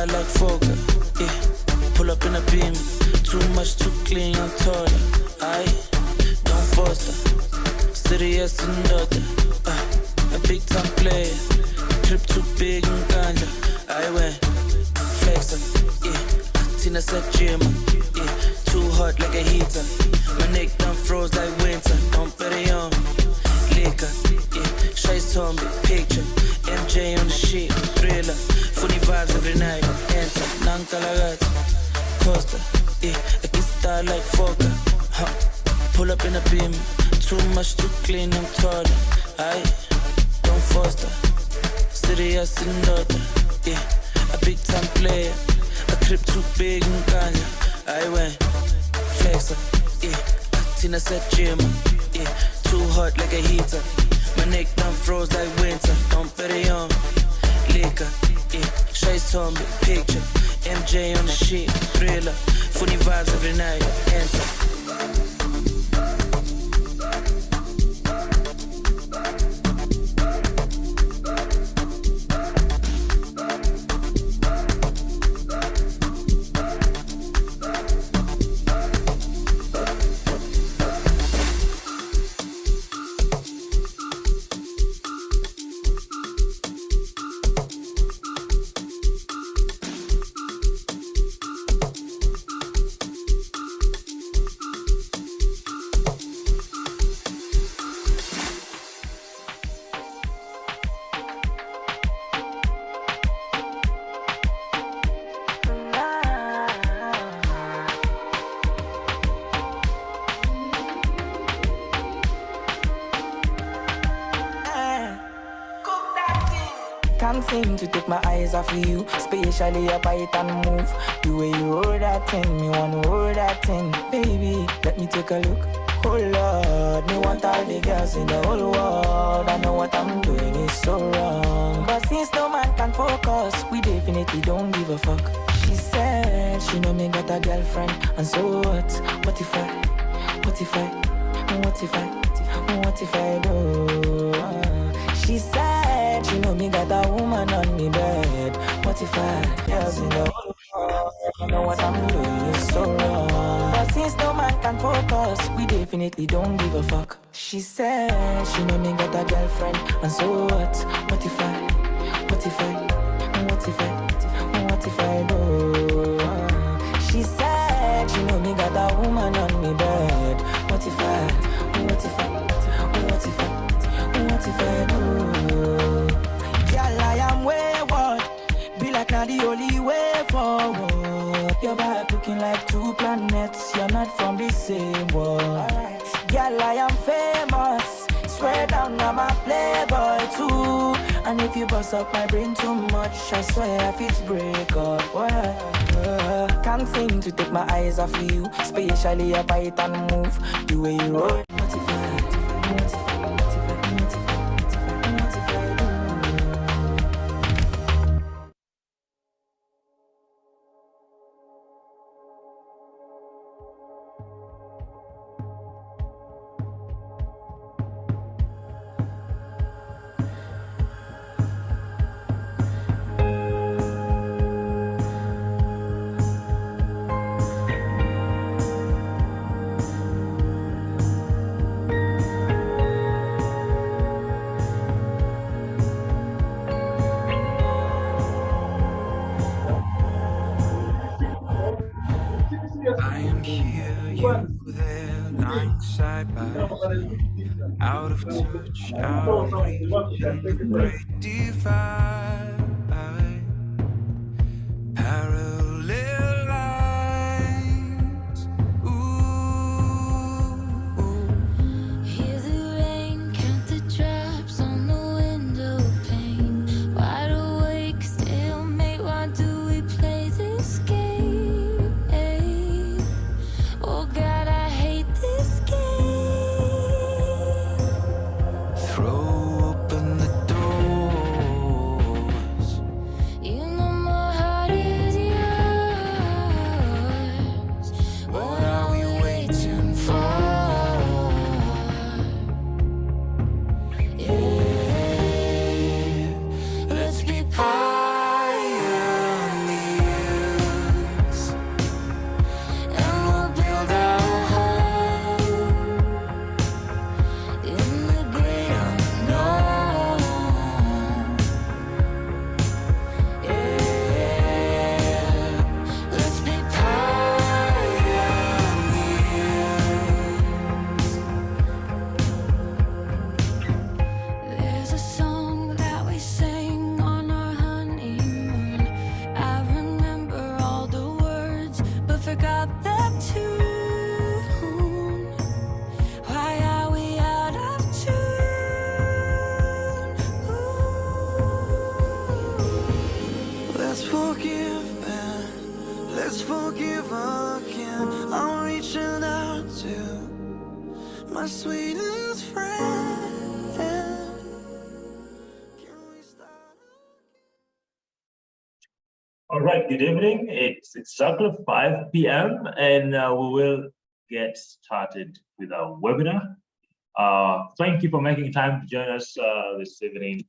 Like Fogger, pull up in a beam, too much, too clean, I'm taller. Don't foster, serious and daughter. A big time player, trip too big and ganja. I went flexer, Tina said gym, too hot like a heater. My neck done froze like winter. Don't bet it on liquor, Shay's told me picture. MJ on the sheet, thriller. Funny vibes every night. Enter, Nankalagat, Costa, I get star like Fogger. Pull up in a beam, too much, too clean, I'm taller. Don't foster, serious and daughter. A big time player, a crib too big and ganja. I went flexer, Tina said gym, too hot like a heater. My neck done froze like winter. Don't bet it on liquor, Shay's told me picture. MJ on the sheet, thriller. Funny vibes every night. Enter. Can't seem to take my eyes off of you, especially a bite and move. The way you roll that thing, me wanna roll that thing. Baby, let me take a look. Oh Lord, me want all the girls in the whole world. I know what I'm doing is so wrong, but since no man can focus, we definitely don't give a fuck. She said she know me got a girlfriend, and so what? What if I do? She said she know me got a woman on me bed. What if I girls in the whole world? I know what I'm doing is so wrong, but since no man can focus, we definitely don't give a fuck. She said she know me got a girlfriend, and so what? What if I do? She said she know me got a woman on me bed. What if I do? Girl, I am wayward. Be like not the only way forward. Your back looking like two planets. You're not from the same world. Girl, I am famous. Swear down, I'm a playboy too. And if you bust up my brain too much, I swear if it's break up. Can't seem to take my eyes off of you, especially a bite and move. The way you roll. I am here, you there, lying side by side, out of touch, out of reach, in the great divide, parallel lines. Ooh, ooh. Hear the rain my sweetest friend. Can we start? All right, good evening. It's exactly 5 p.m. and we will get started with our webinar. Thank you for making time to join us this evening.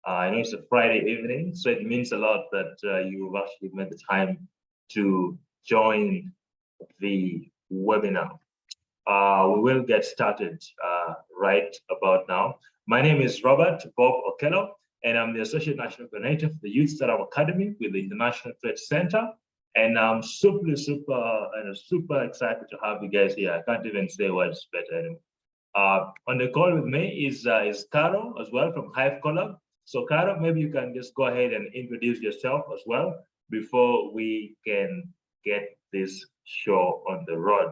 I know it's a Friday evening, so it means a lot that you've actually made the time to join the webinar. We will get started right about now. My name is Robert Bob Okello, and I'm the Associate National Coordinator for the Youth Startup Academy with the International Trade Center. And I'm super excited to have you guys here. I can't even say what's better anymore. On the call with me is Caro as well from Hive Collab. So Caro, maybe you can just go ahead and introduce yourself as well before we can get this show on the road.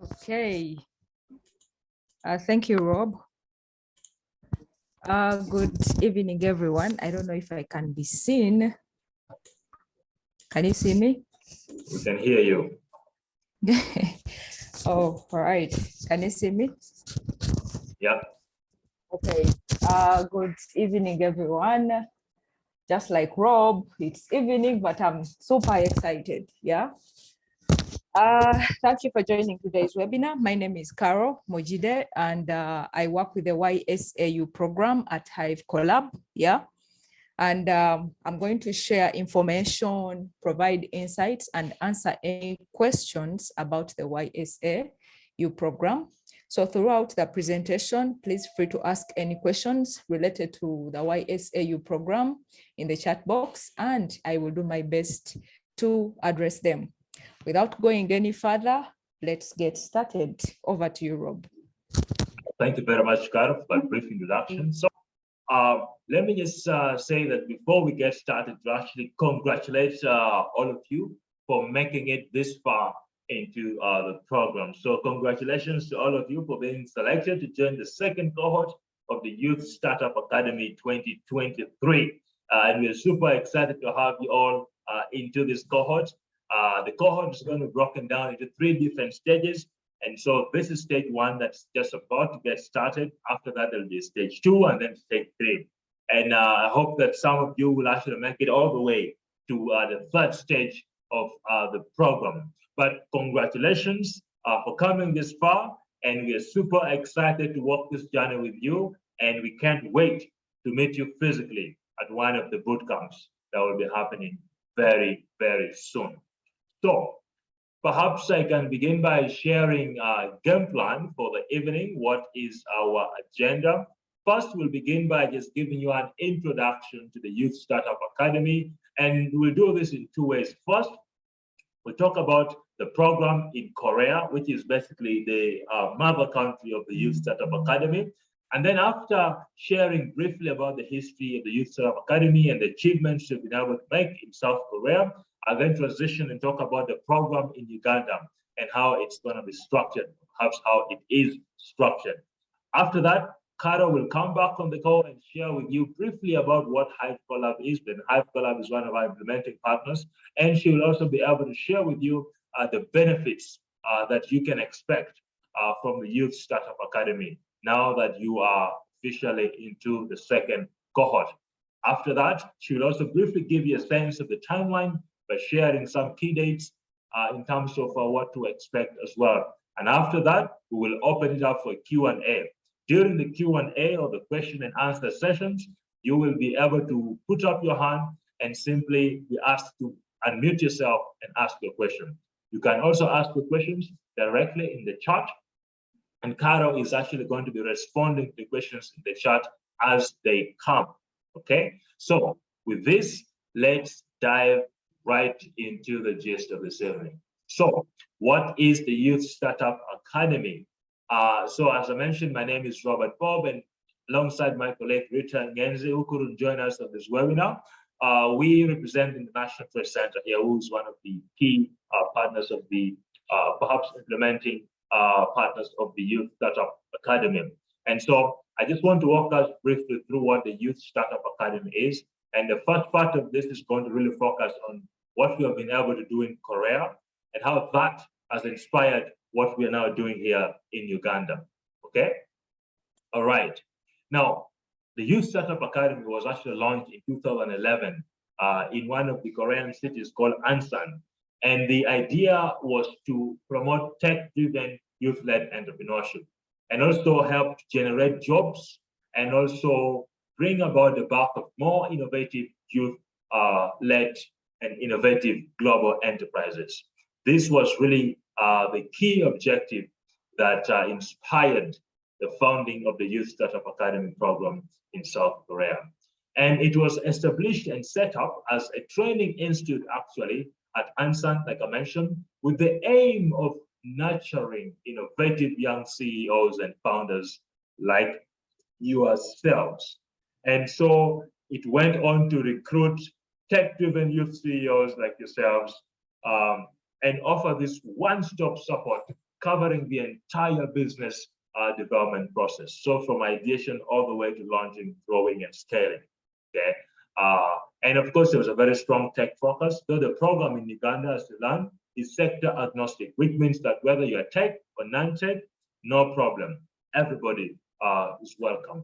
Okay. Thank you, Rob. Good evening, everyone. I don't know if I can be seen. Can you see me? We can hear you. Oh, all right. Can you see me? Yeah. Okay. Good evening, everyone. Just like Rob, it's evening, but I'm super excited. Yeah. Thank you for joining today's webinar. My name is Carol Mojide, and I work with the YSAU program at Hive Collab. Yeah. And I'm going to share information, provide insights, and answer any questions about the YSAU program. So throughout the presentation, please free to ask any questions related to the YSAU program in the chat box, and I will do my best to address them. Without going any further, let's get started. Over to you, Rob. Thank you very much, Caro, for that brief introduction. So let me just say that before we get started, to actually congratulate all of you for making it this far into the program. So congratulations to all of you for being selected to join the second cohort of the Youth Startup Academy 2023. And we're super excited to have you all into this cohort. The cohort is going to be broken down into 3 different stages. And so this is stage 1 that's just about to get started. After that, there'll be stage 2 and then stage 3. And I hope that some of you will actually make it all the way to the 3rd stage of the program. But congratulations for coming this far. And we are super excited to walk this journey with you. And we can't wait to meet you physically at one of the boot camps that will be happening very, very soon. So perhaps I can begin by sharing a game plan for the evening. What is our agenda? First, we'll begin by just giving you an introduction to the Youth Startup Academy. And we'll do this in 2 ways. First, we'll talk about the program in Korea, which is basically the mother country of the Youth Startup Academy. And then after sharing briefly about the history of the Youth Startup Academy and the achievements we've been able to make in South Korea, I'll then transition and talk about the program in Uganda and how it's going to be structured, perhaps how it is structured. After that, Caro will come back on the call and share with you briefly about what Hive Collab is. Then Hive Collab is one of our implementing partners, and she will also be able to share with you the benefits that you can expect from the Youth Startup Academy now that you are officially into the second cohort. After that, she will also briefly give you a sense of the timeline by sharing some key dates in terms of what to expect as well. And after that, we will open it up for Q&A. During the Q&A or the question and answer sessions, you will be able to put up your hand and simply be asked to unmute yourself and ask your question. You can also ask your questions directly in the chat, and Caro is actually going to be responding to the questions in the chat as they come, okay? So with this, let's dive right into the gist of this evening. So what is the Youth Startup Academy? So as I mentioned, my name is Robert Bob, and alongside my colleague Rita Ngenzi, who couldn't join us on this webinar, we represent the National Trade Center here, who is one of the key partners of the, perhaps implementing partners of the Youth Startup Academy. And so I just want to walk us briefly through what the Youth Startup Academy is. And the first part of this is going to really focus on what we have been able to do in Korea and how that has inspired what we are now doing here in Uganda. Okay. All right. Now, the Youth Startup Academy was actually launched in 2011 in one of the Korean cities called Ansan. And the idea was to promote tech-driven youth-led entrepreneurship and also help to generate jobs and also bring about the birth of more innovative youth-led and innovative global enterprises. This was really the key objective that inspired the founding of the Youth Startup Academy program in South Korea. And it was established and set up as a training institute actually at Ansan, like I mentioned, with the aim of nurturing innovative young CEOs and founders like yourselves. And so it went on to recruit tech-driven youth CEOs like yourselves and offer this one-stop support covering the entire business development process. So from ideation all the way to launching, growing, and scaling. Okay. And of course, there was a very strong tech focus. So the program in Uganda, as you learn, is sector agnostic, which means that whether you're tech or non-tech, no problem. Everybody is welcome.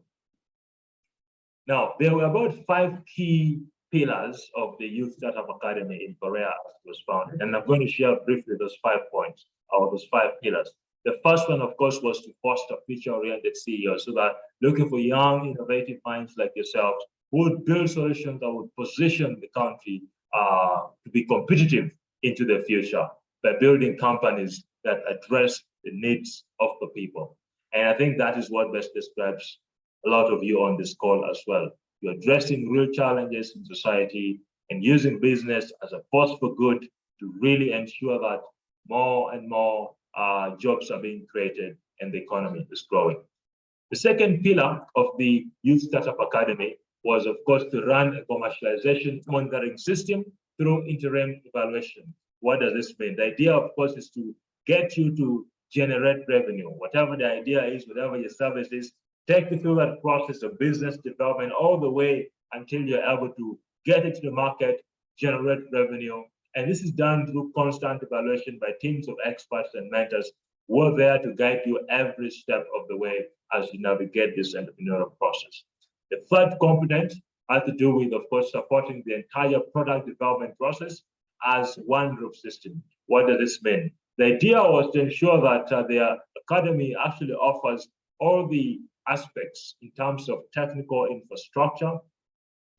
Now, there were about 5 key pillars of the Youth Startup Academy in Korea as it was founded. And I'm going to share briefly those 5 points, or those 5 pillars. The first one, of course, was to foster future-oriented CEOs, so that looking for young, innovative minds like yourselves who would build solutions that would position the country to be competitive into the future by building companies that address the needs of the people. And I think that is what best describes a lot of you on this call as well. You're addressing real challenges in society and using business as a force for good to really ensure that more and more jobs are being created and the economy is growing. The second pillar of the Youth Startup Academy was, of course, to run a commercialization monitoring system through interim evaluation. What does this mean? The idea, of course, is to get you to generate revenue. Whatever the idea is, whatever your service is, take you through that process of business development all the way until you're able to get it to the market, generate revenue. And this is done through constant evaluation by teams of experts and mentors who are there to guide you every step of the way as you navigate this entrepreneurial process. The third component had to do with, of course, supporting the entire product development process as one group system. What does this mean? The idea was to ensure that the academy actually offers all the aspects in terms of technical infrastructure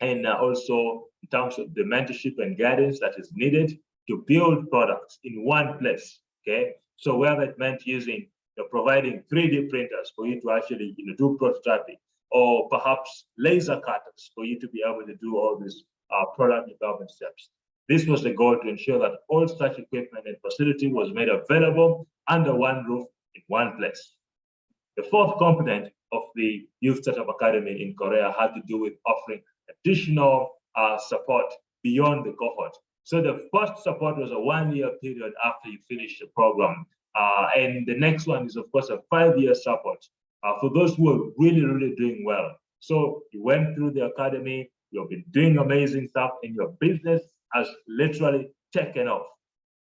and also in terms of the mentorship and guidance that is needed to build products in one place. Okay, so where that meant using, providing 3D printers for you to actually do prototyping, or perhaps laser cutters for you to be able to do all these product development steps. This was the goal, to ensure that all such equipment and facility was made available under one roof in one place. The fourth component of the Youth Startup Academy in Korea had to do with offering additional support beyond the cohort. So the first support was a 1-year period after you finish the program. And the next one is, of course, a 5-year support for those who are really, really doing well. So you went through the academy, you've been doing amazing stuff, and your business has literally taken off.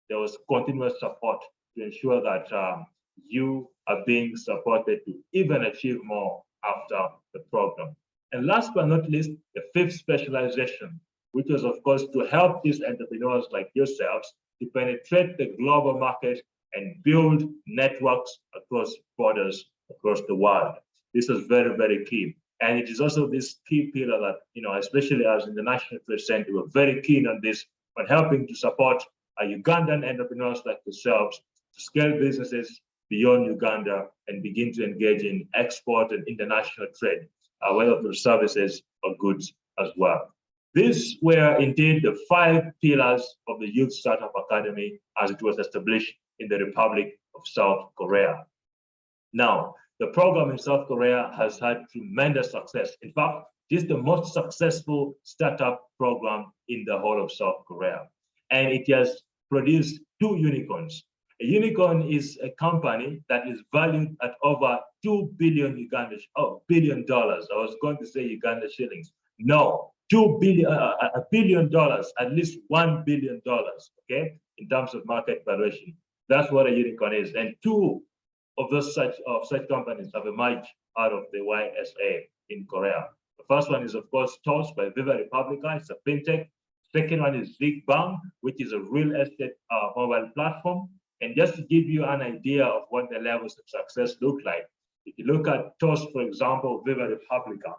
There was continuous support to ensure that you are being supported to even achieve more after the program. And last but not least, the fifth specialization, which was, of course, to help these entrepreneurs like yourselves to penetrate the global market and build networks across borders, across the world. This is very, very key. And it is also this key pillar that, especially as in the National Trade Center, we're very keen on this, on helping to support Ugandan entrepreneurs like yourselves to scale businesses beyond Uganda and begin to engage in export and international trade, whether through services or goods as well. These were indeed the 5 pillars of the Youth Startup Academy as it was established in the Republic of South Korea. Now, the program in South Korea has had tremendous success. In fact, it is the most successful startup program in the whole of South Korea. And it has produced 2 unicorns. A unicorn is a company that is valued at over $2 billion billion dollars. I was going to say Uganda shillings. No, $1 billion, at least $1 billion, okay, in terms of market valuation. That's what a unicorn is. And two of those such companies have emerged out of the YSA in Korea. The first one is, of course, Toast by Viva Republica. It's a fintech. Second one is ZigBank, which is a real estate mobile platform. And just to give you an idea of what the levels of success look like, if you look at Toast, for example, Viva Republica,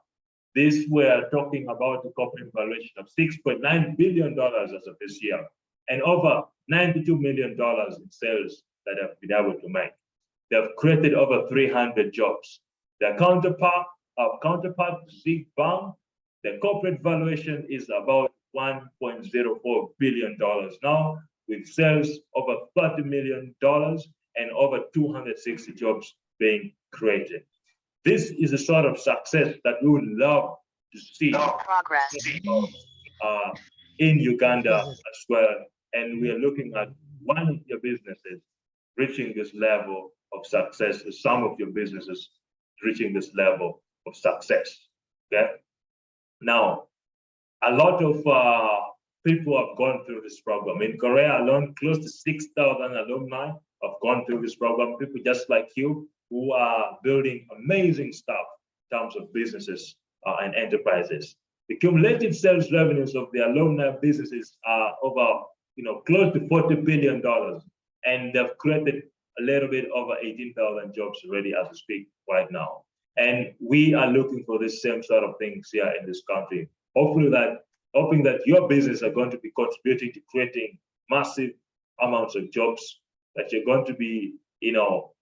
this we're talking about the corporate valuation of $6.9 billion as of this year, and over $92 million in sales that have been able to make. They've created over 300 jobs. Their counterpart, ZigBank, the corporate valuation is about $1.04 billion now, with sales over $30 million and over 260 jobs being created. This is the sort of success that we would love to see in Uganda as well. And we are looking at one of your businesses reaching this level of success, some of your businesses reaching this level of success. Okay. Now, a lot of people have gone through this program. In Korea alone, close to 6,000 alumni have gone through this program. People just like you who are building amazing stuff in terms of businesses and enterprises. The cumulative sales revenues of the alumni businesses are over, close to $40 billion, and they've created a little bit over 18,000 jobs already as we speak right now. And we are looking for the same sort of things here in this country. Hoping that your business are going to be contributing to creating massive amounts of jobs, that you're going to be,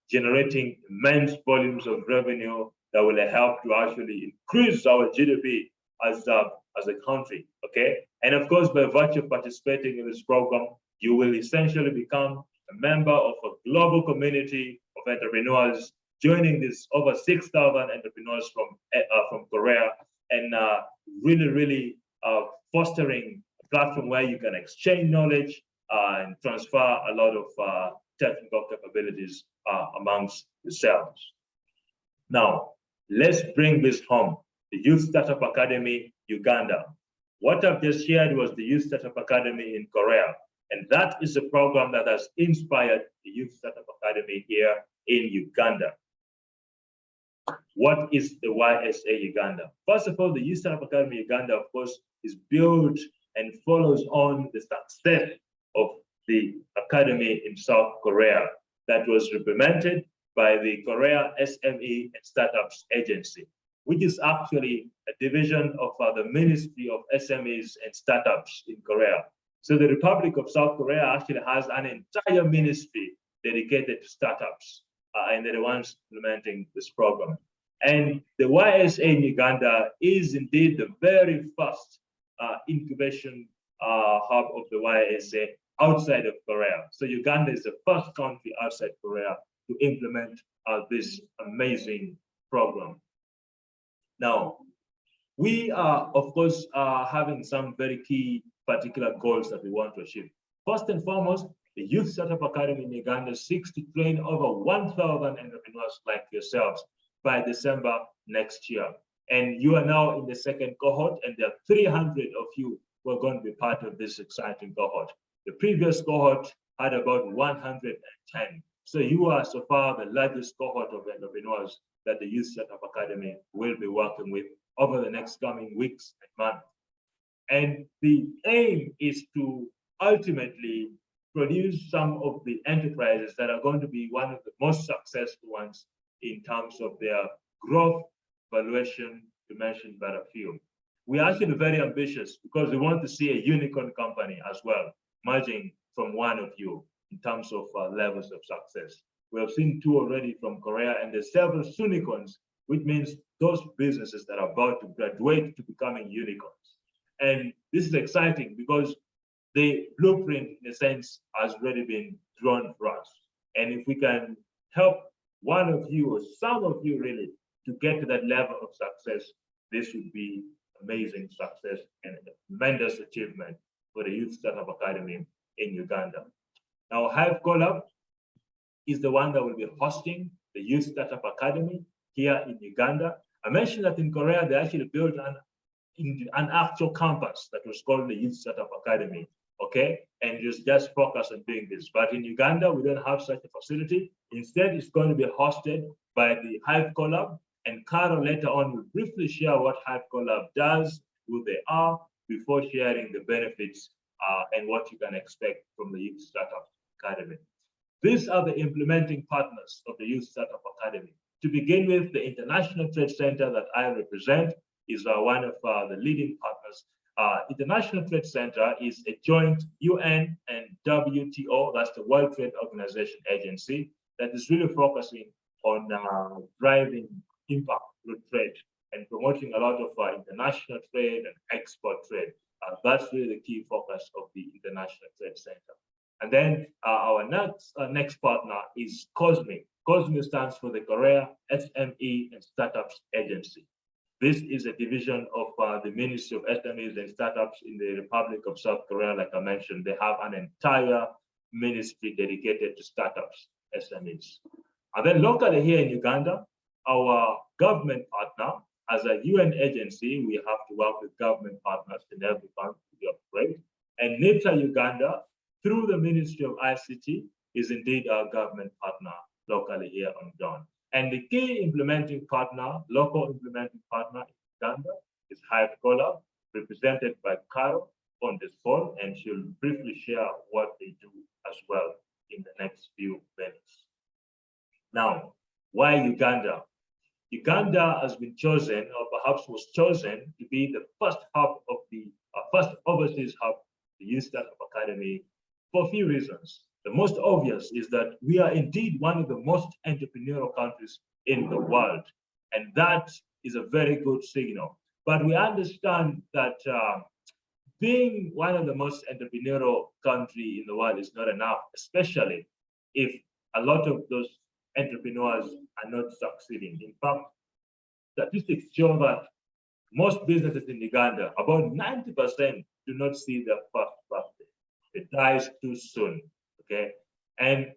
generating immense volumes of revenue that will help to actually increase our GDP as a country, okay? And of course, by virtue of participating in this program, you will essentially become a member of a global community of entrepreneurs, joining this over 6,000 entrepreneurs from Korea, and really fostering a platform where you can exchange knowledge and transfer a lot of technical capabilities amongst yourselves. Now, let's bring this home. The Youth Startup Academy, Uganda. What I've just shared was the Youth Startup Academy in Korea. And that is a program that has inspired the Youth Startup Academy here in Uganda. What is the YSA Uganda? First of all, the Youth Startup Academy Uganda, of course, is built and follows on the success of the academy in South Korea that was implemented by the Korea SME and Startups Agency, which is actually a division of the Ministry of SMEs and Startups in Korea. So the Republic of South Korea actually has an entire ministry dedicated to startups, and they're the ones implementing this program. And the YSA in Uganda is indeed the very first incubation hub of the YSA outside of Korea. So Uganda is the first country outside Korea to implement this amazing program. Now, we are, of course, having some very key particular goals that we want to achieve. First and foremost, the Youth Startup Academy in Uganda seeks to train over 1,000 entrepreneurs like yourselves by December next year. And you are now in the second cohort, and there are 300 of you who are going to be part of this exciting cohort. The previous cohort had about 110. So you are so far the largest cohort of entrepreneurs that the Youth Startup Academy will be working with over the next coming weeks and months. And the aim is to ultimately produce some of the enterprises that are going to be one of the most successful ones in terms of their growth, valuation, to mention but a few. We are actually very ambitious because we want to see a unicorn company as well, merging from one of you in terms of levels of success. We have seen 2 already from Korea, and there's several unicorns, which means those businesses that are about to graduate to becoming unicorns. And this is exciting because the blueprint, in a sense, has already been drawn for us. And if we can help one of you or some of you really to get to that level of success, this would be amazing success and a tremendous achievement for the Youth Startup Academy in Uganda. Now, Hive Collab is the one that will be hosting the Youth Startup Academy here in Uganda. I mentioned that in Korea, they actually built an actual campus that was called the Youth Startup Academy okay? And just focus on doing this. But in Uganda, we don't have such a facility. Instead, it's going to be hosted by the Hive Collab, and Carol later on will briefly share what Hive Collab does, who they are, before sharing the benefits and what you can expect from the Youth Startup Academy. These are the implementing partners of the Youth Startup Academy. To begin with, the International Trade Center that I represent is one of the leading partners. International Trade Center is a joint UN and WTO, that's the World Trade Organization agency, that is really focusing on driving impact through trade and promoting a lot of international trade and export trade. That's really the key focus of the International Trade Center. And then our next partner is COSME. COSME stands for the Korea SME and Startups Agency. This is a division of the Ministry of SMEs and Startups in the Republic of South Korea. Like I mentioned, they have an entire ministry dedicated to startups, SMEs. And then locally here in Uganda, our government partner, as a UN agency, we have to work with government partners in every country we operate. And NITA Uganda, through the Ministry of ICT, is indeed our government partner locally here on Dawn. And the key implementing partner, local implementing partner in Uganda is Hive Collab, represented by Carol on this call, and she'll briefly share what they do as well in the next few minutes. Now, why Uganda? Uganda has been chosen, or perhaps was chosen, to be the first hub of the first overseas hub, the Youth Startup Academy, for a few reasons. The most obvious is that we are indeed one of the most entrepreneurial countries in the world, and that is a very good signal. But we understand that being one of the most entrepreneurial country in the world is not enough, especially if a lot of those entrepreneurs are not succeeding. In fact, statistics show that most businesses in Uganda, about 90%, do not see their first birthday. It dies too soon, okay? And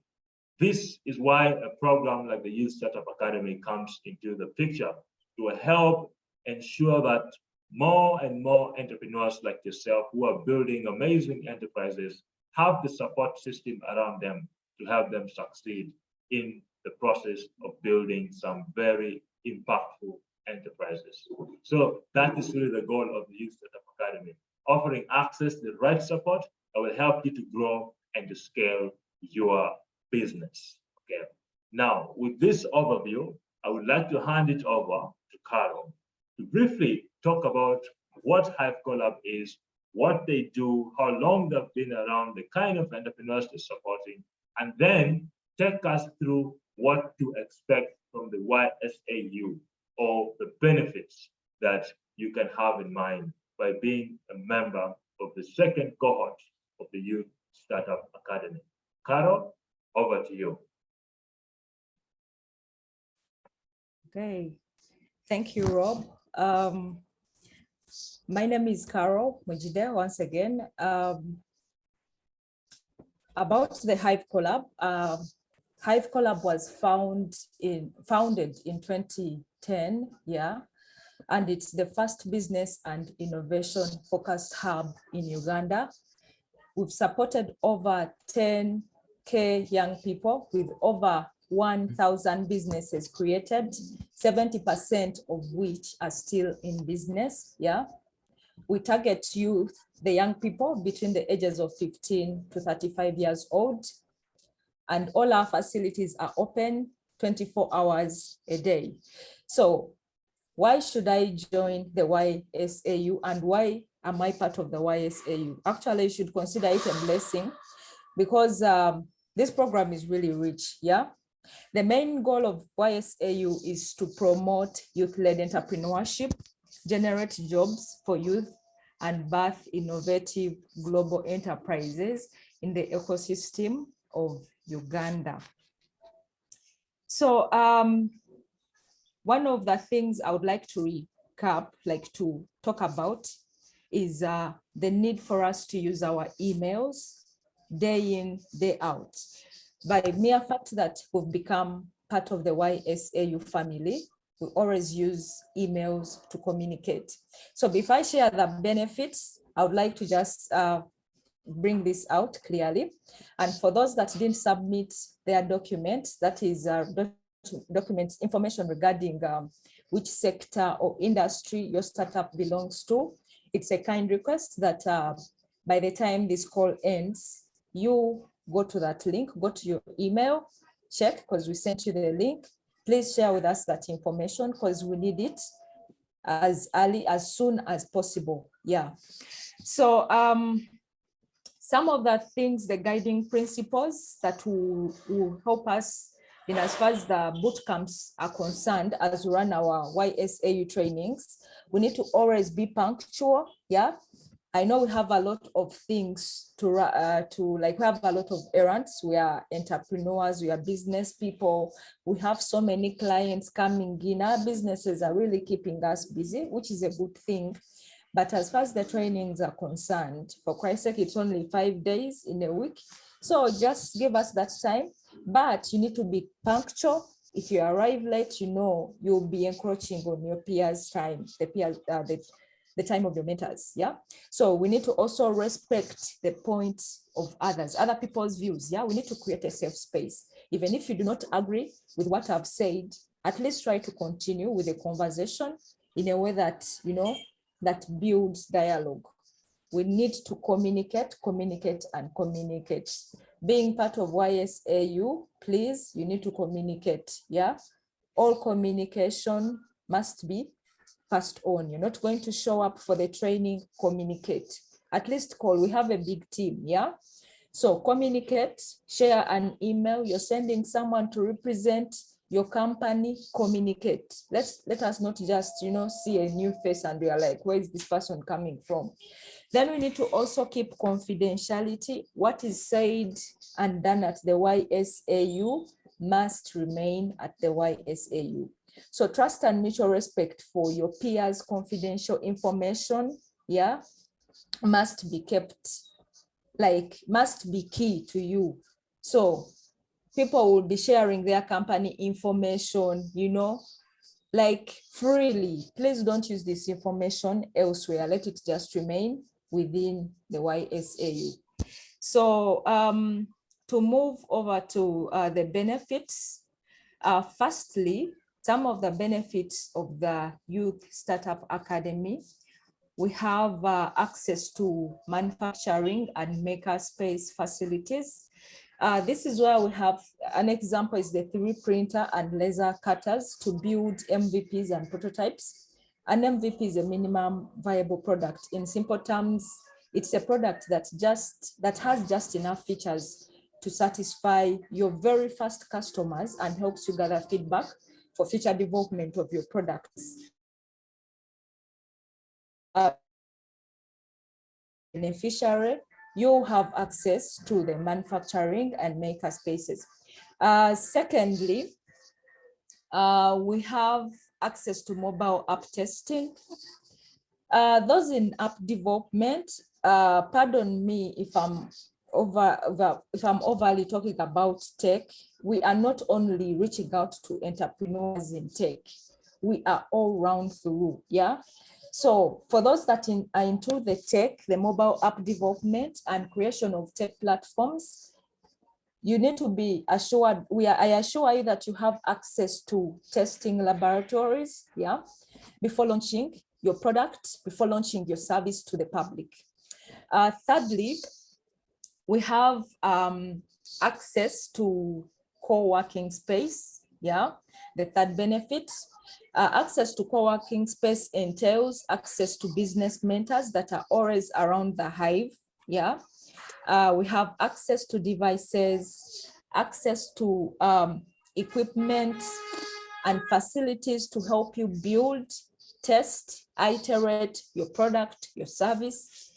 this is why a program like the Youth Startup Academy comes into the picture to help ensure that more and more entrepreneurs like yourself who are building amazing enterprises have the support system around them to help them succeed in the process of building some very impactful enterprises. So that is really the goal of the Youth Startup Academy, offering access to the right support that will help you to grow and to scale your business. Okay. Now, with this overview, I would like to hand it over to Carol to briefly talk about what Hive Collab is, what they do, how long they've been around, the kind of entrepreneurs they're supporting, and then take us through what to expect from the YSAU, or the benefits that you can have in mind by being a member of the second cohort of the Youth Startup Academy. Carol, over to you. Okay, thank you, Rob. My name is Carol Mujide once again. About the Hive Collab, Hive Collab was founded in 2010, yeah, and it's the first business and innovation focused hub in Uganda. We've supported over 10K young people with over 1,000 businesses created, 70% of which are still in business, yeah. We target youth, the young people between the ages of 15 to 35 years old, and all our facilities are open 24 hours a day. So why should I join the YSAU, and why am I part of the YSAU? Actually, you should consider it a blessing, because this program is really rich, yeah? The main goal of YSAU is to promote youth-led entrepreneurship, generate jobs for youth, and birth innovative global enterprises in the ecosystem of Uganda. So one of the things I would like to recap, like to talk about, is the need for us to use our emails day in, day out. By mere fact that we've become part of the YSAU family, we always use emails to communicate. So before I share the benefits, I would like to just bring this out clearly. And for those that didn't submit their documents, that is documents, information regarding which sector or industry your startup belongs to, it's a kind request that by the time this call ends, you go to that link, go to your email, check, because we sent you the link. Please share with us that information because we need it as soon as possible. Yeah. So some of the things, the guiding principles that will help us in as far as the boot camps are concerned, as we run our YSAU trainings, we need to always be punctual. Yeah. I know we have a lot of things to like, we have a lot of errands. We are entrepreneurs, we are business people. We have so many clients coming in. Our businesses are really keeping us busy, which is a good thing. But as far as the trainings are concerned, for Christ's sake, it's only 5 days in a week. So just give us that time, but you need to be punctual. If you arrive late, you know, you'll be encroaching on your peers' time, the time of your mentors. Yeah. So we need to also respect the points of others, other people's views. Yeah. We need to create a safe space. Even if you do not agree with what I've said, at least try to continue with the conversation in a way that, you know, that builds dialogue. We need to communicate. Being part of YSAU, please, you need to communicate. Yeah. All communication must be passed on. You're not going to show up for the training, communicate. At least call. We have a big team. Yeah. So communicate, share an email. You're sending someone to represent your company, communicate. Let us not just, you know, see a new face and we are like, where is this person coming from? Then we need to also keep confidentiality. What is said and done at the YSAU must remain at the YSAU. So trust and mutual respect for your peers' confidential information, yeah, must be kept, like, must be key to you. So people will be sharing their company information, you know, like freely. Please don't use this information elsewhere. Let it just remain within the YSAU. So to move over to the benefits, firstly, some of the benefits of the Youth Startup Academy, we have access to manufacturing and makerspace facilities. This is where we have an example is the 3D printer and laser cutters to build MVPs and prototypes. An MVP is a minimum viable product. In simple terms, it's a product that has just enough features to satisfy your very first customers and helps you gather feedback for future development of your products. Beneficiary, you have access to the manufacturing and maker spaces. Secondly, we have access to mobile app testing. Those in app development, pardon me if I'm overly talking about tech. We are not only reaching out to entrepreneurs in tech, we are all round through. Yeah. So for those that are into the tech, the mobile app development and creation of tech platforms, you need to be assured, I assure you that you have access to testing laboratories, yeah, before launching your product, before launching your service to the public. Thirdly, we have access to co-working space, yeah, the third benefit. Access to co-working space entails access to business mentors that are always around the hive. Yeah, we have access to devices, access to equipment and facilities to help you build, test, iterate your product, your service.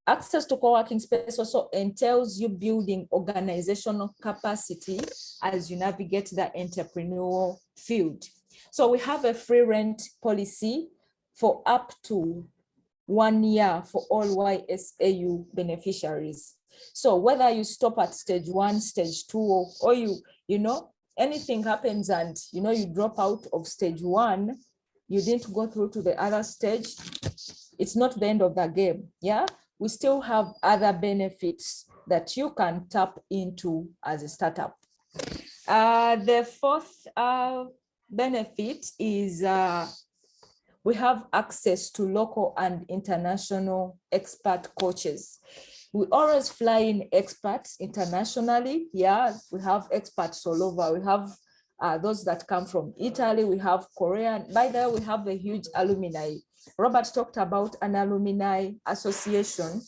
Access to co-working space also entails you building organizational capacity as you navigate the entrepreneurial field. So we have a free rent policy for up to 1 year for all YSAU beneficiaries. So whether you stop at stage 1, stage 2, or you know, anything happens and, you know, you drop out of stage 1, you didn't go through to the other stage, it's not the end of the game. Yeah. we still have other benefits that you can tap into as a startup. The fourth benefit is we have access to local and international expert coaches. We always fly in experts internationally. Yeah, we have experts all over. We have those that come from Italy. We have Korean. By the way, we have a huge alumni. Robert talked about an alumni association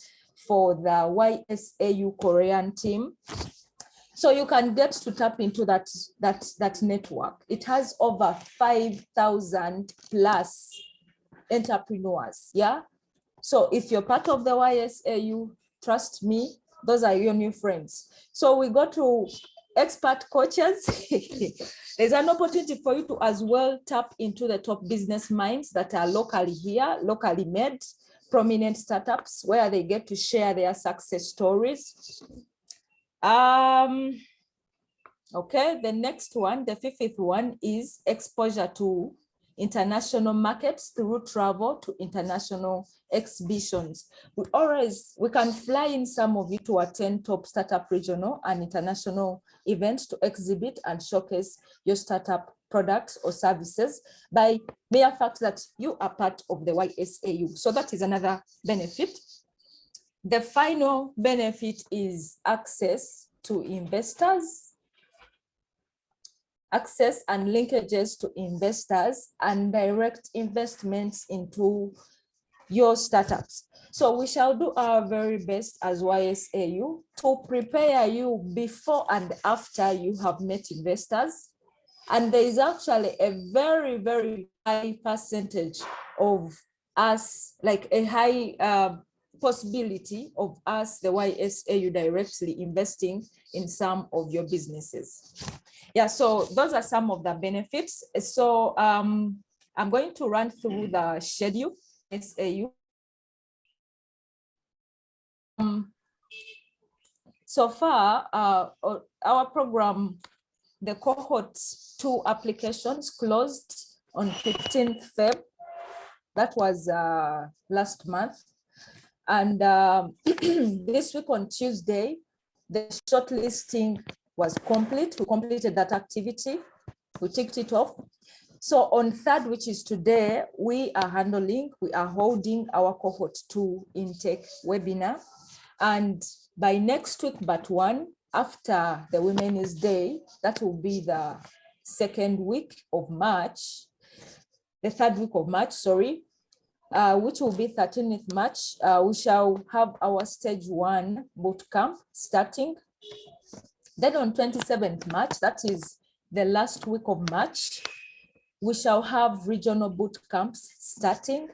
for the YSAU Korean team. So you can get to tap into that network. It has over 5,000 plus entrepreneurs. Yeah. So if you're part of the YSAU, trust me, those are your new friends. So we go to expert coaches. There's an opportunity for you to as well tap into the top business minds that are locally here, locally made, prominent startups where they get to share their success stories. Okay, the next one, the fifth one is exposure to international markets through travel to international exhibitions. We can fly in some of you to attend top startup regional and international events to exhibit and showcase your startup products or services by mere fact that you are part of the YSAU. So that is another benefit. The final benefit is access to investors, access and linkages to investors and direct investments into your startups. So we shall do our very best as YSAU to prepare you before and after you have met investors. And there is actually a very, very high percentage of us, like a high possibility of us, the YSAU, directly investing in some of your businesses. Yeah, so those are some of the benefits. So I'm going to run through the schedule, YSAU. So far, our program, the cohort 2 applications closed on 15th Feb. That was last month. And this week on Tuesday, the shortlisting was complete. We completed that activity. We ticked it off. So on 3rd, which is today, we are holding our cohort 2 intake webinar. And by next week, but one, after the Women's Day, that will be the 2nd week of March, the 3rd week of March, sorry, which will be 13th March, we shall have our stage 1 bootcamp starting. Then on 27th March, that is the last week of March, we shall have regional bootcamps starting.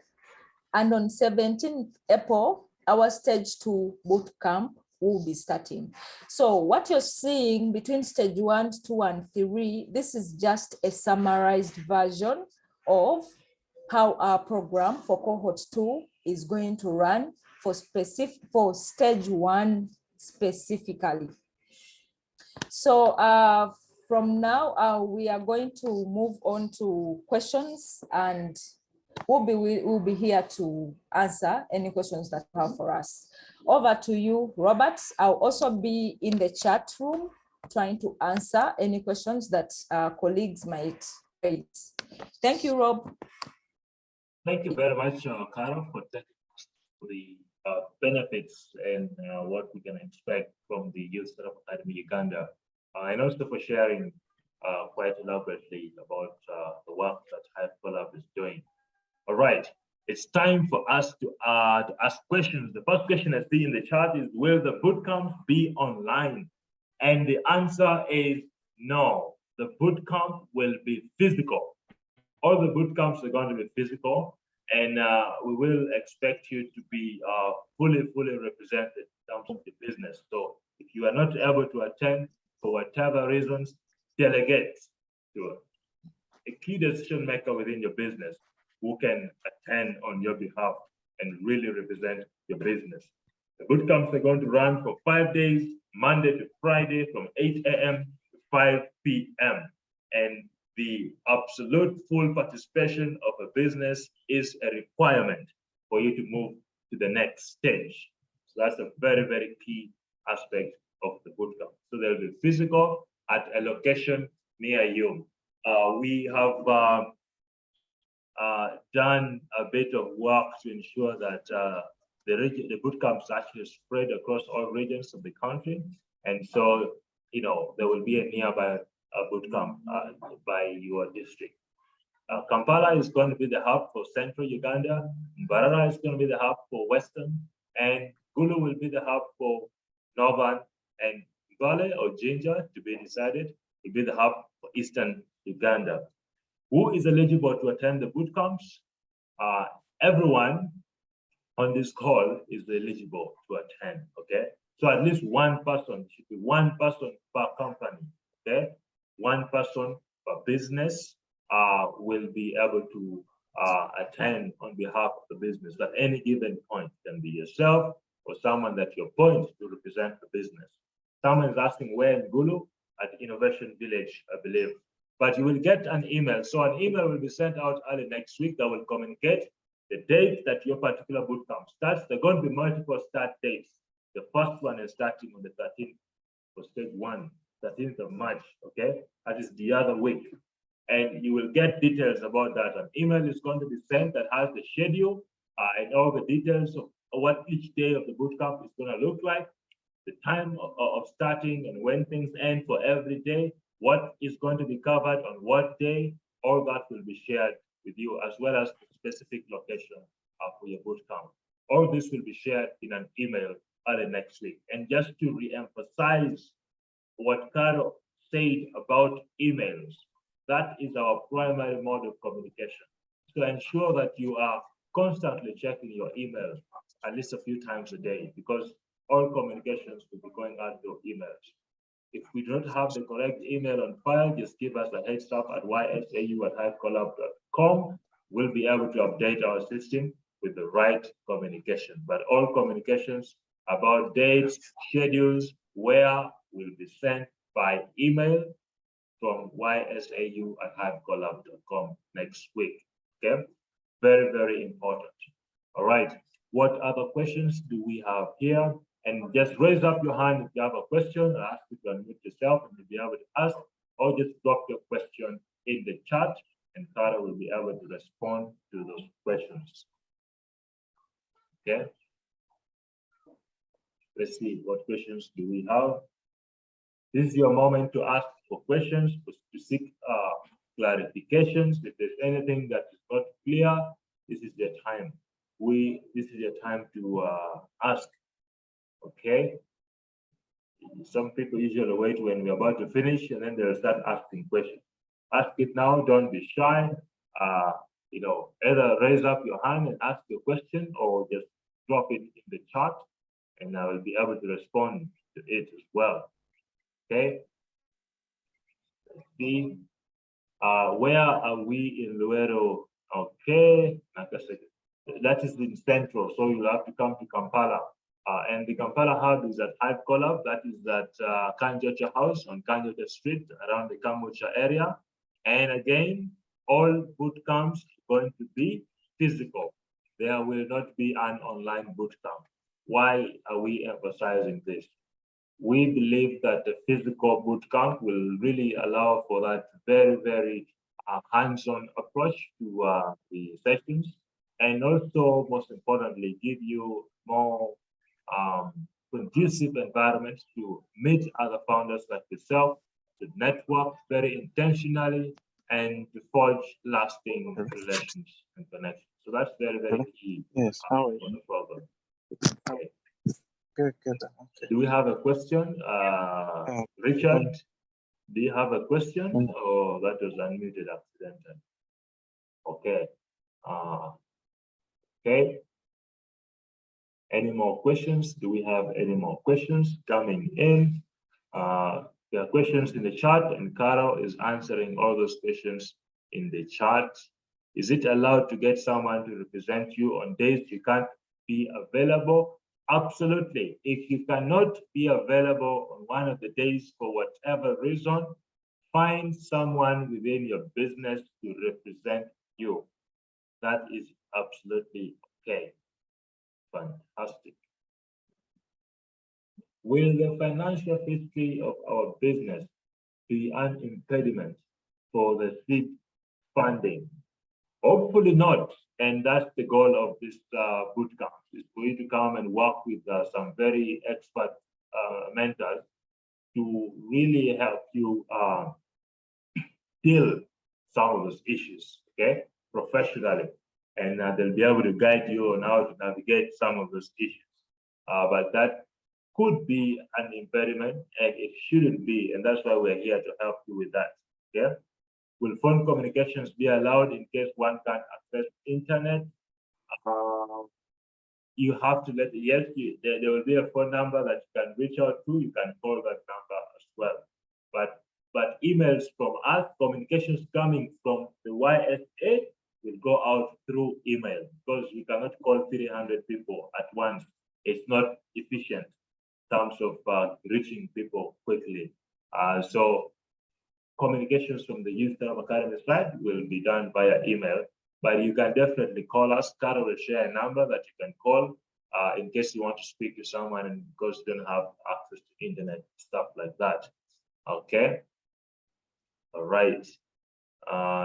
And on 17th April, our stage 2 bootcamp will be starting. So what you're seeing between stage 1, 2, and 3, this is just a summarized version of how our program for cohort 2 is going to run for stage 1 specifically. So from now, we are going to move on to questions, and we'll be here to answer any questions that you have for us. Over to you, Robert. I'll also be in the chat room trying to answer any questions that colleagues might raise. Thank you, Rob. Thank you very much, Carol, for taking us through the benefits and what we can expect from the Youth Startup Academy Uganda, and also for sharing quite elaborately about the work that Hive Collab is doing. All right, it's time for us to ask questions. The first question I see in the chat is, will the bootcamp be online? And the answer is no. The bootcamp will be physical. All the bootcamps are going to be physical, and we will expect you to be fully represented in terms of the business. So if you are not able to attend for whatever reasons, delegate to a key decision maker within your business who can attend on your behalf and really represent your business. The bootcamps are going to run for 5 days, Monday to Friday, from 8 a.m. to 5 p.m. And the absolute full participation of a business is a requirement for you to move to the next stage. So that's a very, very key aspect of the bootcamp. So there'll be physical at a location near you. We have done a bit of work to ensure that the bootcamps actually spread across all regions of the country. And so, there will be a nearby bootcamp by your district. Kampala is going to be the hub for central Uganda. Mbarara is going to be the hub for western. And Gulu will be the hub for northern. And Valley or Jinja, to be decided, will be the hub for eastern Uganda. Who is eligible to attend the boot camps? Everyone on this call is eligible to attend, okay? So at least one person, should be one person per company, okay? One person per business will be able to attend on behalf of the business at any given point. It can be yourself or someone that you appoint to represent the business. Someone is asking where in Gulu? At Innovation Village, I believe. But you will get an email. So an email will be sent out early next week that will communicate the date that your particular bootcamp starts. There are going to be multiple start dates. The first one is starting on the 13th for stage 1, 13th of March, okay? That is the other week. And you will get details about that. An email is going to be sent that has the schedule and all the details of what each day of the bootcamp is going to look like, the time of starting and when things end for every day, what is going to be covered on what day, all that will be shared with you, as well as the specific location for your bootcamp. All this will be shared in an email early next week. And just to re-emphasize what Caro said about emails, that is our primary mode of communication. To ensure that you are constantly checking your emails at least a few times a day, because all communications will be going out through emails. If we don't have the correct email on file, just give us a heads up at YSAU@hivecollab.com. We'll be able to update our system with the right communication. But all communications about dates, schedules, where will be sent by email from YSAU@hivecollab.com next week. Okay, very, very important. All right, what other questions do we have here? And just raise up your hand if you have a question. I ask you to unmute yourself and you'll be able to ask, or just drop your question in the chat and Tara will be able to respond to those questions. Okay. Let's see, what questions do we have? This is your moment to ask for questions, to seek clarifications. If there's anything that is not clear, this is your time. This is your time to ask. Okay. Some people usually wait when we're about to finish and then they'll start asking questions. Ask it now, don't be shy. Either raise up your hand and ask your question or just drop it in the chat and I will be able to respond to it as well. Okay. Let's see. Where are we in Luero? Okay. That is in Central, so you'll have to come to Kampala. And the Kampala hub is at Hive Collab. That is at Kanjocha House on Kanjocha Street around the Kambocha area. And again, all boot camps are going to be physical. There will not be an online boot camp. Why are we emphasizing this? We believe that the physical boot camp will really allow for that very, very hands-on approach to the sessions. And also, most importantly, give you more conducive environments to meet other founders like yourself, to network very intentionally, and to forge lasting relations and connections. So that's very, very key. Yes, how are you? On the program. Okay. Good, good. Okay. Do we have a question? Richard, do you have a question? Or that was unmuted accidentally? Okay. Okay. Any more questions? Do we have any more questions coming in? There are questions in the chat and Carol is answering all those questions in the chat. Is it allowed to get someone to represent you on days you can't be available? Absolutely. If you cannot be available on one of the days for whatever reason, find someone within your business to represent you. That is absolutely okay. Fantastic. Will the financial history of our business be an impediment for the seed funding? Hopefully not. And that's the goal of this bootcamp, is for you to come and work with some very expert mentors to really help you deal some of those issues, okay, professionally. And they'll be able to guide you on how to navigate some of those issues. But that could be an impediment, and it shouldn't be. And that's why we're here to help you with that, okay? Will phone communications be allowed in case one can't access internet? You have to yes, there will be a phone number that you can reach out to. You can call that number as well. But emails from us, communications coming from the YSA will go out through email, because we cannot call 300 people at once. It's not efficient in terms of reaching people quickly. So communications from the Youth Talent Academy side will be done via email, but you can definitely call us. Carol will share a number that you can call in case you want to speak to someone and because you don't have access to internet, stuff like that. Okay. All right.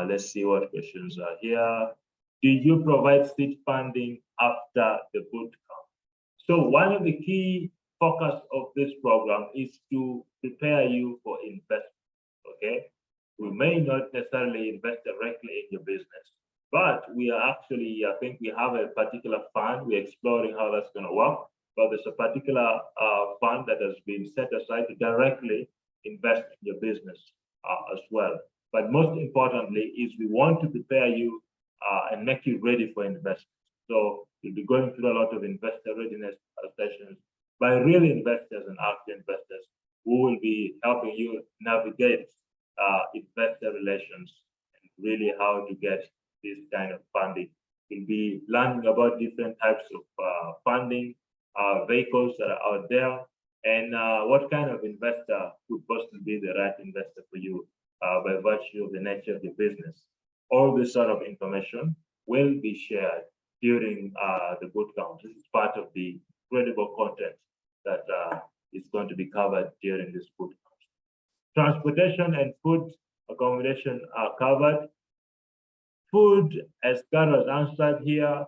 Let's see what questions are here. Do you provide seed funding after the bootcamp? So one of the key focus of this program is to prepare you for investment. Okay, we may not necessarily invest directly in your business, but we are actually, I think we have a particular fund. We're exploring how that's going to work, but there's a particular fund that has been set aside to directly invest in your business as well. But most importantly is we want to prepare you and make you ready for investment. So you'll be going through a lot of investor readiness sessions by real investors and active investors who will be helping you navigate investor relations and really how to get this kind of funding. You'll be learning about different types of funding vehicles that are out there, and what kind of investor could possibly be the right investor for you by virtue of the nature of your business. All this sort of information will be shared during the bootcamp. This is part of the incredible content that is going to be covered during this bootcamp. Transportation and food accommodation are covered. Food, as Carol has answered here,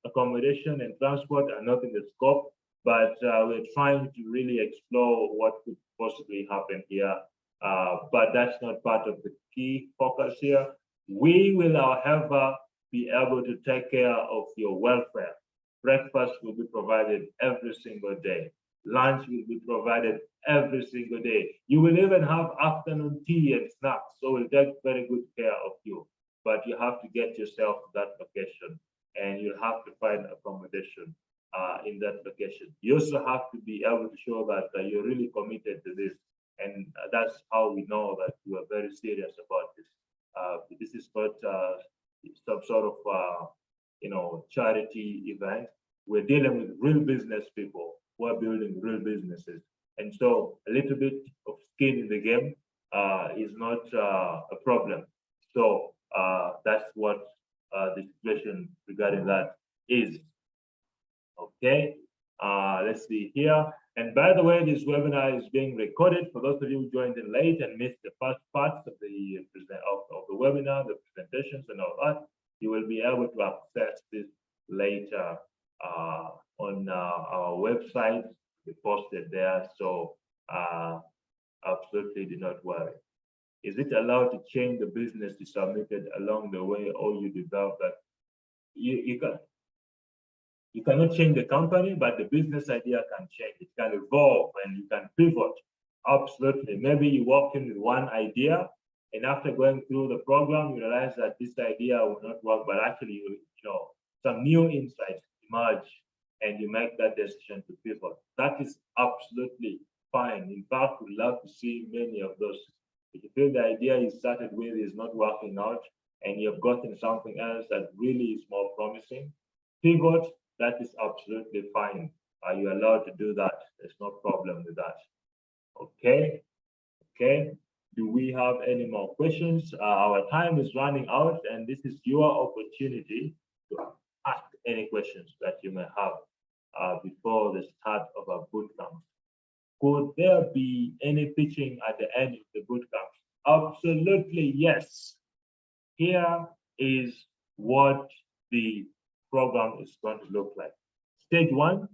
accommodation and transport are not in the scope, but we're trying to really explore what could possibly happen here. But that's not part of the key focus here. We will, however, be able to take care of your welfare. Breakfast will be provided every single day. Lunch will be provided every single day. You will even have afternoon tea and snacks, so we'll take very good care of you. But you have to get yourself to that location, and you'll have to find accommodation in that location. You also have to be able to show that you're really committed to this, and that's how we know that you are very serious about this. This is not some sort of charity event. We're dealing with real business people who are building real businesses, and so a little bit of skin in the game is not a problem. So that's what the situation regarding that is. Okay, let's see here. And by the way, this webinar is being recorded for those of you who joined in late and missed the first parts of the webinar, the presentations and all that. You will be able to access this later on our website. We posted there, so absolutely do not worry. Is it allowed to change the business you submitted along the way, or you develop that? You cannot change the company, but the business idea can change. It can evolve and you can pivot. Absolutely. Maybe you walk in with one idea, and after going through the program, you realize that this idea will not work, but actually, some new insights emerge, and you make that decision to pivot. That is absolutely fine. In fact, we love to see many of those. If you feel the idea you started with is not working out, and you've gotten something else that really is more promising, pivot. That is absolutely fine. Are you allowed to do that? There's no problem with that. Okay. Do we have any more questions? Our time is running out, and this is your opportunity to ask any questions that you may have before the start of our bootcamp. Could there be any pitching at the end of the bootcamp? Absolutely yes. Here is what the program is going to look like. Stage 1,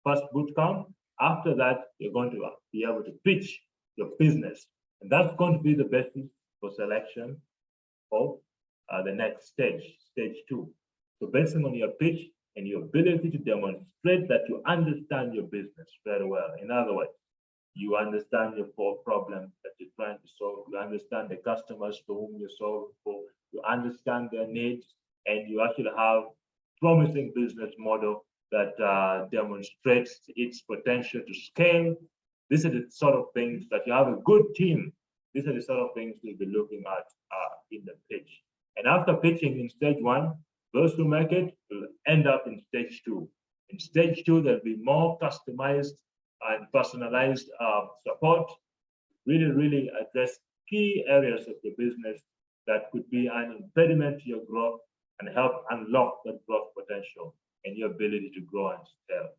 first bootcamp. After that, you're going to be able to pitch your business. And that's going to be the basis for selection of the next stage, stage 2. So based on your pitch and your ability to demonstrate that you understand your business very well. In other words, you understand your core problem that you're trying to solve, you understand the customers to whom you're solving for, you understand their needs, and you actually have promising business model that demonstrates its potential to scale. These are the sort of things that you have a good team. These are the sort of things we'll be looking at in the pitch. And after pitching in stage 1, those who make it will end up in stage 2. In stage 2, there'll be more customized and personalized support, really address key areas of the business that could be an impediment to your growth and help unlock that growth potential and your ability to grow and scale.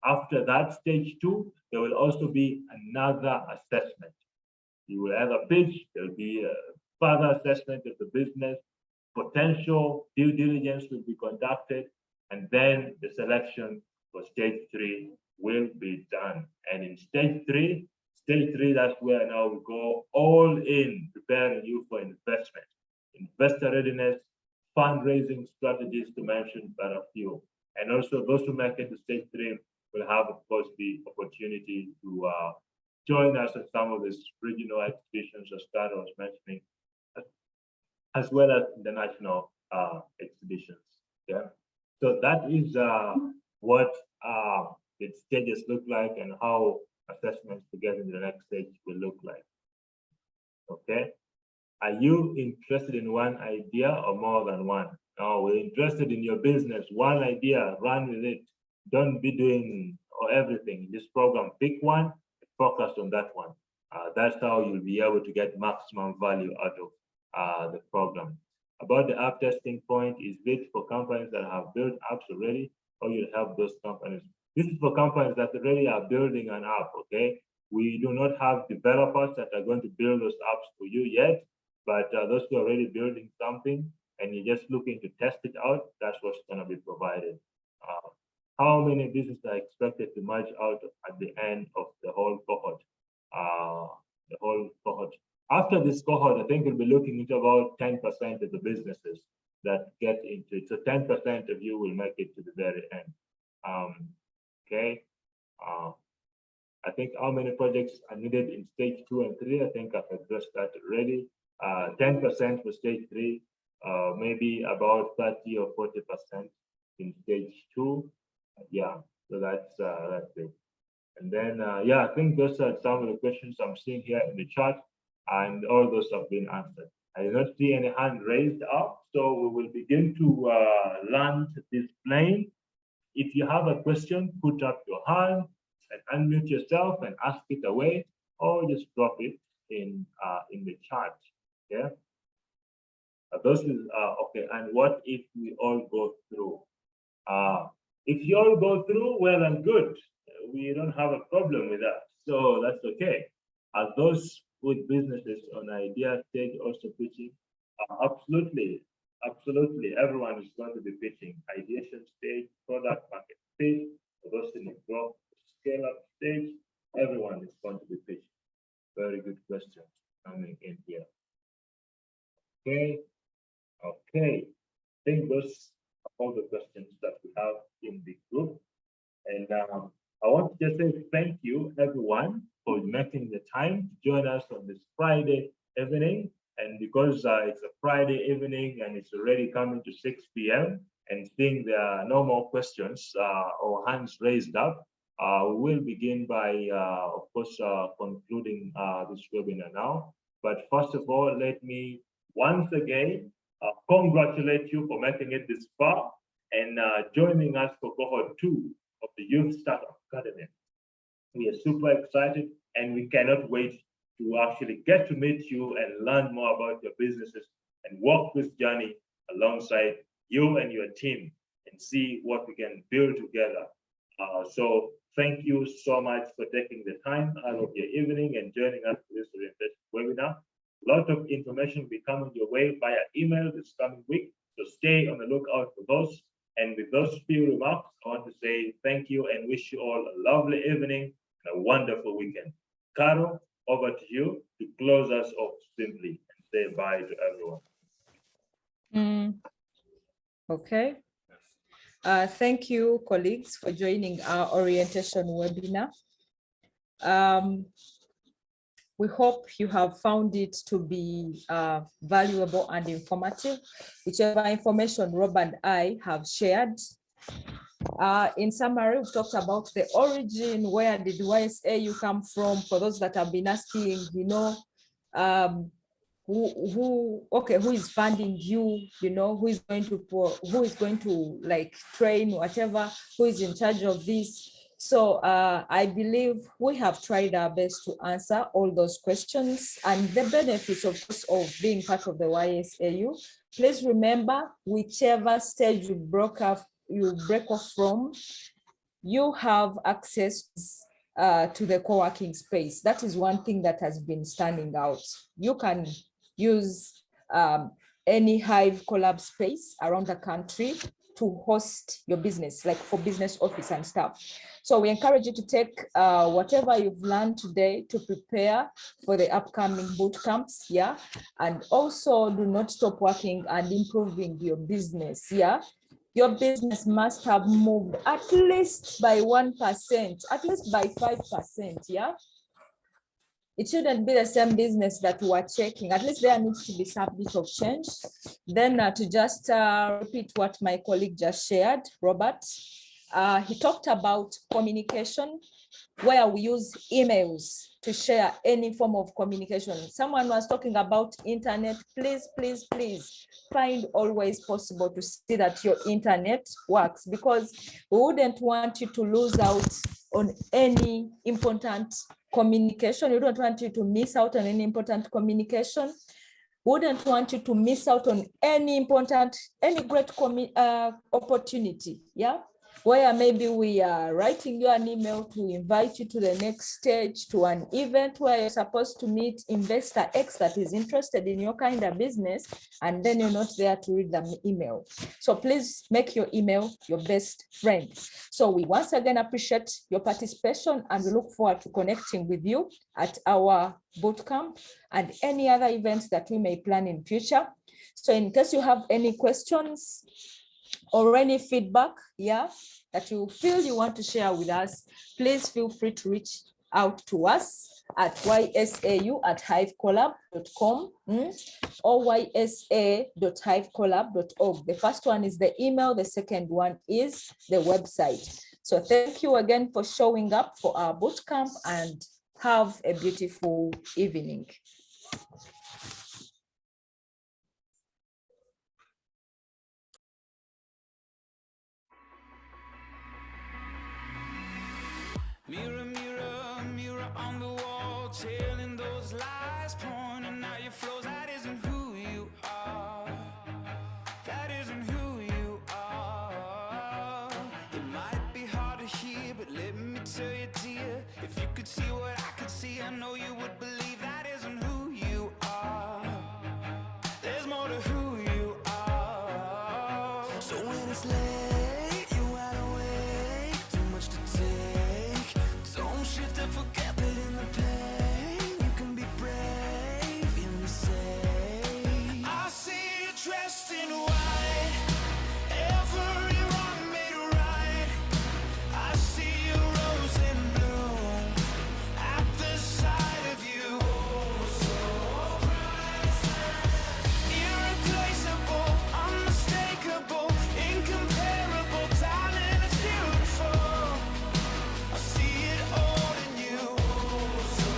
After that, stage 2, there will also be another assessment. You will either pitch, there will be a further assessment of the business, potential due diligence will be conducted, and then the selection for stage 3 will be done. And in stage 3, that's where now we go all in, preparing you for investment, investor readiness, fundraising strategies to mention but a few. And also those who make it to stage 3 will have, of course, the opportunity to join us at some of these regional exhibitions, as Scott was mentioning, as well as international exhibitions. Yeah. So that is what the stages look like and how assessments to get in the next stage will look like. Okay. Are you interested in one idea or more than one? No, we're interested in your business. One idea, run with it. Don't be doing everything. This program, pick one, focus on that one. That's how you'll be able to get maximum value out of the program. About the app testing point, is it for companies that have built apps already, or you'll help those companies? This is for companies that already are building an app, okay? We do not have developers that are going to build those apps for you yet, but those who are already building something and you're just looking to test it out, that's what's going to be provided. How many businesses are expected to merge out at the end of the whole cohort? After this cohort, I think we'll be looking into about 10% of the businesses that get into it. So 10% of you will make it to the very end. Okay. I think how many projects are needed in stage 2 and 3? I think I've addressed that already. 10% for stage 3, maybe about 30 or 40% in stage 2. Yeah, so that's it. And then, yeah, I think those are some of the questions I'm seeing here in the chat, and all those have been answered. I do not see any hand raised up, so we will begin to land this plane. If you have a question, put up your hand and unmute yourself and ask it away, or just drop it in the chat. Yeah. Those is okay. And what if we all go through? If you all go through, well and good. We don't have a problem with that, so that's okay. Are those with businesses on idea stage also pitching? Absolutely. Everyone is going to be pitching. Ideation stage, product market fit, those in the growth scale up stage, everyone is going to be pitching. Very good question coming in here. Okay. I think those are all the questions that we have in the group. And I want to just say thank you, everyone, for making the time to join us on this Friday evening. And because it's a Friday evening and it's already coming to 6 p.m. and seeing there are no more questions or hands raised up, we will begin by, of course, concluding this webinar now. But first of all, let me once again congratulate you for making it this far and joining us for cohort 2 of the Youth Startup Academy. We are super excited and we cannot wait to actually get to meet you and learn more about your businesses and walk this journey alongside you and your team and see what we can build together. So Thank you so much for taking the time out of your evening and joining us for this orientation webinar. A lot of information will be coming your way via email this coming week, so stay on the lookout for those. And with those few remarks, I want to say thank you and wish you all a lovely evening and a wonderful weekend. Caro, over to you to close us off simply and say bye to everyone. Okay. Thank you, colleagues, for joining our orientation webinar. We hope you have found it to be valuable and informative, whichever information Rob and I have shared. In summary, we've talked about the origin, where did YSAU come from, for those that have been asking, you know, who is funding you, you know, who is going to like train, whatever, who is in charge of this. So I believe we have tried our best to answer all those questions and the benefits, of course, of being part of the YSAU. Please remember, whichever stage you break off from, you have access to the co-working space. That is one thing that has been standing out. You can use any Hive Collab space around the country to host your business, like for business office and stuff. So we encourage you to take whatever you've learned today to prepare for the upcoming boot camps, yeah? And also do not stop working and improving your business, yeah? Your business must have moved at least by 1%, at least by 5%, yeah? It shouldn't be the same business that we are checking. At least there needs to be some bit of change. Then to just repeat what my colleague just shared, Robert, he talked about communication, where we use emails to share any form of communication. Someone was talking about internet. Please, please, please find always possible to see that your internet works, because we wouldn't want you to lose out on any important communication. We don't want you to miss out on any important communication. We wouldn't want you to miss out on any great opportunity, yeah? Where maybe we are writing you an email to invite you to the next stage, to an event where you're supposed to meet investor X that is interested in your kind of business, and then you're not there to read the email. So please make your email your best friend. So we once again appreciate your participation, and we look forward to connecting with you at our bootcamp and any other events that we may plan in future. So in case you have any questions or any feedback, yeah, that you feel you want to share with us, please feel free to reach out to us at ysau@hivecollab.com or ysa.hivecollab.org. The first one is the email, the second one is the website. So thank you again for showing up for our bootcamp, and have a beautiful evening. Mirror, mirror, mirror on the wall, telling those lies, pointing out your flaws. That isn't who you are. That isn't who you are. It might be hard to hear, but let me tell you, dear, if you could see what I could see, I know you would believe that isn't who you are. There's more to who you are. So when it's late, you wide awake, too much to take. Don't shift and forget that in the pain you can be brave, hear me say. I see you dressed in white, every wrong made right. I see you rose in bloom at the sight of you. Oh, so priceless, irreplaceable, unmistakable, incomparable, darling, it's beautiful. I see it all in you. So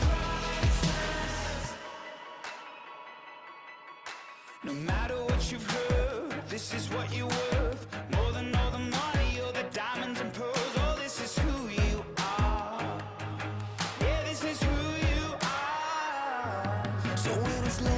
priceless. No matter what you've heard, this is what you're worth. More than all the money or the diamonds and pearls. Oh, this is who you are. Yeah, this is who you are. So when it's late,